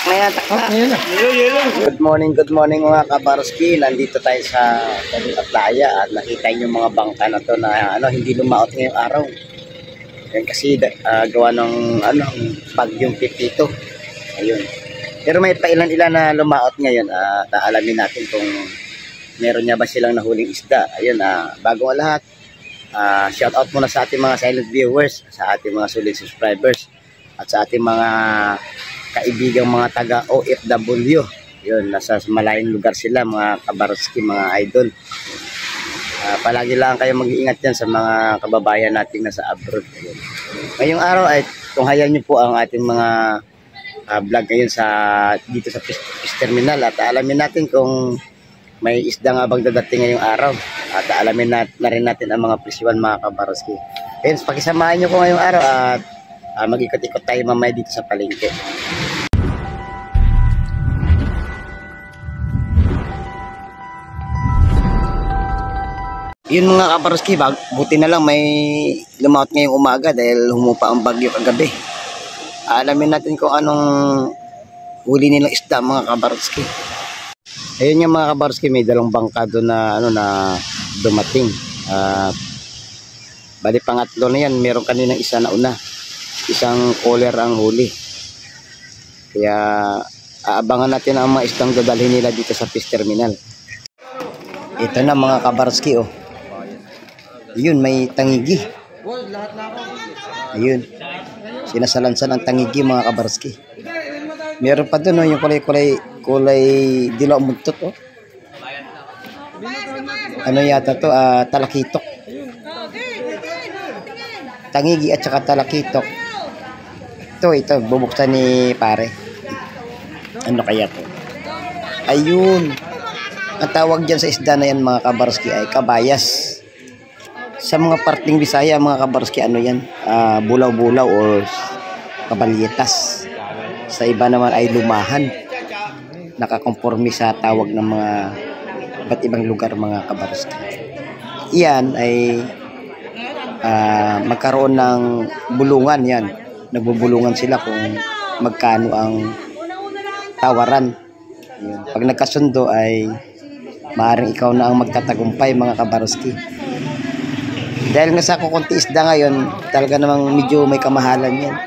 Tak na yan, tak na. Good morning mga kabarski. Nandito tayo sa playa at nakita nyo mga bangka na to na hindi lumaot ngayong araw. Yan kasi gawa ng bagyong Pipito. Ayun. Pero may pailan-ilan na lumaot ngayon at alamin natin kung meron niya ba silang nahuling isda. Ayun, bago ang lahat, shout out muna sa ating mga silent viewers, sa ating mga solid subscribers, at sa ating mga kaibigang mga taga OFW. Yun, nasa malayong lugar sila, mga kabarski, mga idol. Palagi lang kayo mag-iingat dyan sa mga kababayan natin nasa abroad. Ayun. Ngayong araw ay tunghayan nyo po ang ating mga vlog ngayon dito sa fish terminal at alamin natin kung may isda nga bang dadating ngayong araw at alamin na rin natin ang mga presyuan mga kabarski. Hence, pakisamahan nyo ko ngayong araw at mag-ikot-ikot tayo mamaya dito sa palengke. Yun mga kabarski, buti na lang may lumaot ngayong umaga dahil humupa ang bagyo kagabi. Alamin natin kung anong huli nilang isda mga kabarski. Ayun yung mga kabarski, may dalawang bangka doon na dumating. Bali pangatlo na yan, meron kaninang isa na una. Isang caller ang huli. Kaya aabangan natin ang mga isdang dadalhin nila dito sa fish terminal. Ito na mga kabarski, oh. Ayun, may tangigi. Ayun. Sinasalansan ang tangigi mga kabarski. Meron pa doon, oh, yung kulay dilaw muntot, oh. Ano yata to? Talakitok. Tangigi at saka talakitok. Ito, bubuksan ni pare. Ano kaya to? Ayun. Ang tawag dyan sa isda na yan mga kabarski ay kabayas. Sa mga parting Bisaya mga kabarski, ano yan? Bulaw-bulaw o kabalyetas. Sa iba naman ay lumahan. Nakakonforme sa tawag ng mga iba't ibang lugar mga kabarski. Iyan ay magkaroon ng bulungan yan. Nagbubulungan sila kung magkano ang tawaran. Yun. Pag nagkasundo ay maaaring ikaw na ang magtatagumpay mga kabarski. Dahil nga sa kukunti isda ngayon, talaga namang medyo may kamahalan yan.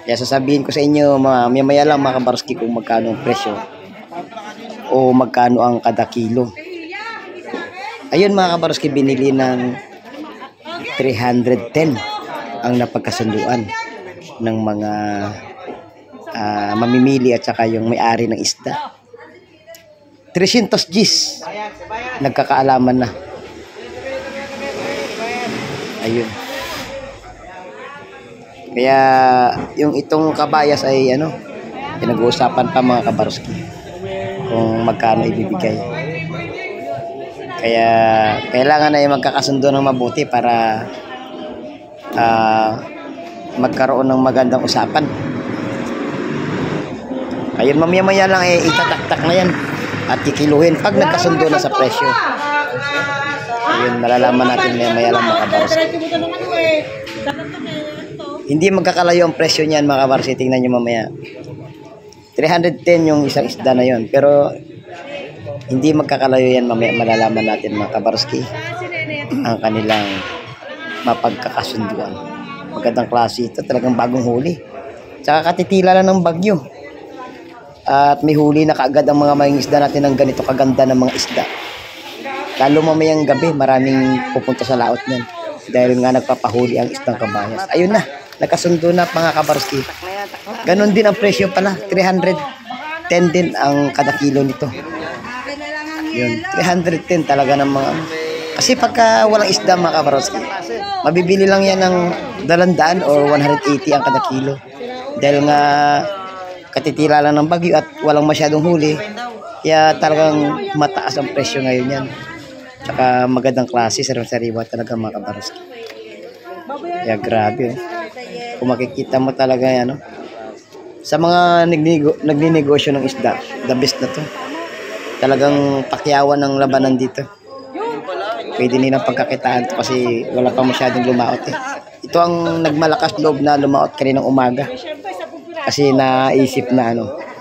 Kaya sasabihin ko sa inyo maya lang mga kabarski kung magkano ang presyo o magkano ang kada kilo. Ayun mga kabarski, binili ng 310 ang napagkasunduan ng mga mamimili at saka yung may-ari ng isda. 300 Gs nagkakaalaman na. Ayun. Kaya yung itong kabayas ay pinag-uusapan pa mga kabarski kung magkano ibibigay. Kaya kailangan ay magkakasundo ng mabuti para magkaroon ng magandang usapan. Ayun, mamaya-maya lang itataktak na yan at kikiluhin pag nagkasundo na sa presyo. Ayun, malalaman natin maya-maya lang mga kabarski. Hindi magkakalayo ang presyo niyan mga kabarski. Tingnan nyo mamaya. 310 yung isang isda na yon, pero hindi magkakalayo yan, mamaya malalaman natin mga kabarski ang kanilang mapagkakasunduan. Magandang klase ito, talagang bagong huli. Tsaka katitila lang ng bagyo. At may huli na kaagad ang mga mangingisda natin ng ganito kaganda ng mga isda. Lalo mamayang gabi, maraming pupunta sa laot niyan. Dahil nga nagpapahuli ang isdang kabayas. Ayun na, nakasundo na mga kabarski. Ganon din ang presyo pala, 310 din ang kada kilo nito. Yun, 310 talaga ng mga kasi pagka walang isda mga kabarski, mabibili lang yan ng 200 or 180 ang kada kilo. Dahil nga katitila lang ng bagyo at walang masyadong huli, kaya talagang mataas ang presyo ngayon yan. Tsaka magandang klase, sariwa talaga mga kabarski. Kaya grabe. Kung makikita mo talaga yan, sa mga nagninegosyo ng isda, the best na to. Talagang pakyawan ng labanan dito. Pwede nilang pagkakitaan to kasi wala pa masyadong lumaot eh. Ito ang nagmalakas loob na lumaot kaninang umaga. Kasi naisip na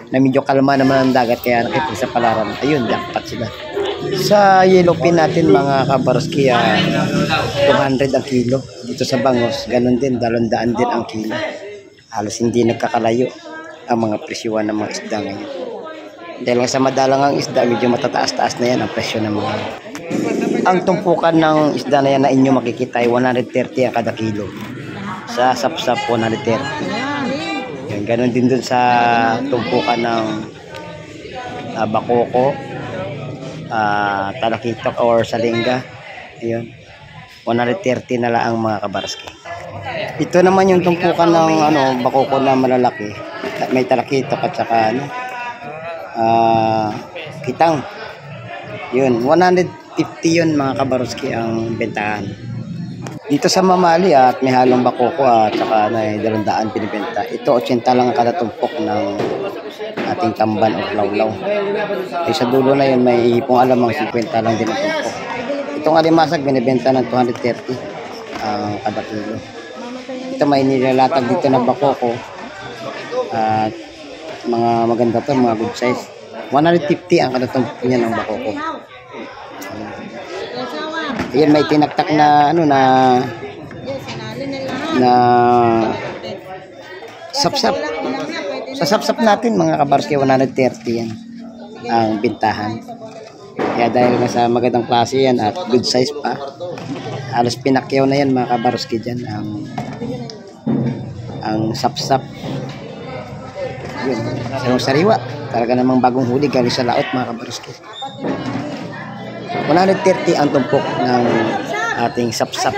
na medyo kalma naman ang dagat kaya nakipagsapalaran. Ayun, jackpot sila. Sa yellowfin natin mga kabaroski, 200 ang kilo. Dito sa Bangos, ganun din, 200 din ang kilo. Halos hindi nagkakalayo ang mga presyuan ng mga isda ngayon. Dahil nga sa madalang ang isda, medyo matataas-taas na yan ang presyo ng mga. Ang tumpukan ng isda na yan na inyo makikita ay 130 ang kada kilo. Sa sapsap 130. Yan, ganun din dun sa tumpukan ng bakoko, talakitok or salinga. Ayun, 130 na lang ang mga kabarski. Ito naman yung tumpukan ng bakoko na malalaki. May talakitok at saka kitang. Yun, 150 yun mga kabaroski ang bentahan. Dito sa mamali at may halong bakoko at saka 200 binibenta. Ito 80 lang kada tumpok ng ating tamban o lawlaw. Sa dulo na yun may hipong alamang 50 lang din ang tumpok. Itong alimasag binibenta ng 230 ang kada kilo. Ito may nilalatag dito na bakoko at mga maganda to, mga good size. 150 ang kada tumpok niya ng bakoko. Ayan, may tinaktak na na sapsap. Sa sapsap natin mga kabarski, 130 yan ang bintahan. Kaya dahil nga sa magandang klase yan at good size pa, halos pinakyaw na yan mga kabarski dyan ang sapsap. Yun, sariwa. Talaga namang bagong huli galing sa laot mga kabarski. 130 ang tumpok ng ating sapsap.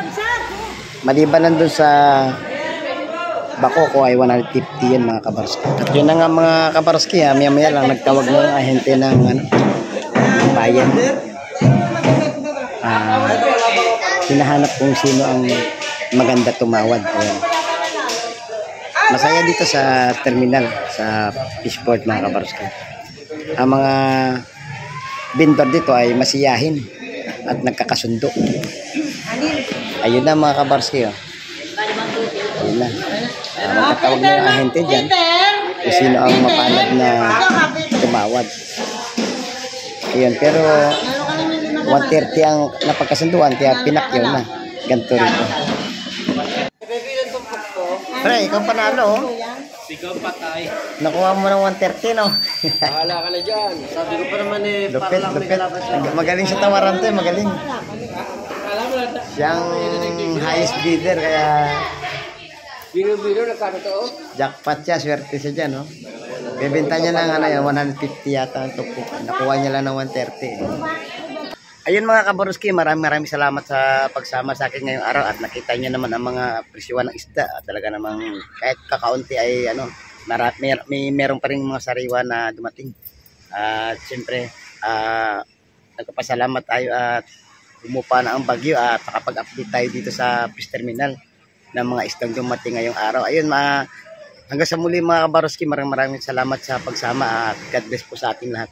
Maliban lang dun sa bakoko ay 150 yan mga kabarski. At yun na nga mga kabarski, maya-maya lang nagtawag na yung ahente ng bayan. Hinahanap kung sino ang maganda tumawad. Ayan. Masaya dito sa terminal, sa fishport mga kabarski. Ang mga vendor dito ay masiyahin at nagkakasundo. Ayun na mga kabarski. Ayun na. Magkatawag na yung ahente dyan kung sino ang mapalad na tumawad. Ayun, pero 130 ang napagkasunduan kaya pinakyaw na. Ganito rito. Pre, ikaw panalo oh. Sigaw patay. Nakuha mo ng 130 no? Bahala ka na dyan. Sabi ko pa naman lupit. Magaling sa tawaran to eh, magaling. Siyang highest bidder kaya biro nagkano to? jackpot siya, swerte siya dyan no? Bebenta niya lang 150 yata ang tupo. Nakuha niya lang ng 130. Ayun mga kabaroski, maraming salamat sa pagsama sa akin ngayong araw at nakita niyo naman ang mga presyuan ng isda. Talaga namang kahit kakaunti ay meron pa rin mga sariwa na dumating. At siyempre, nagpapasalamat tayo at bumupa na ang bagyo at nakapag-update tayo dito sa fish terminal ng mga isdang dumating ngayong araw. Ayun, hanggang sa muli mga kabaroski, maraming salamat sa pagsama at God bless po sa ating lahat.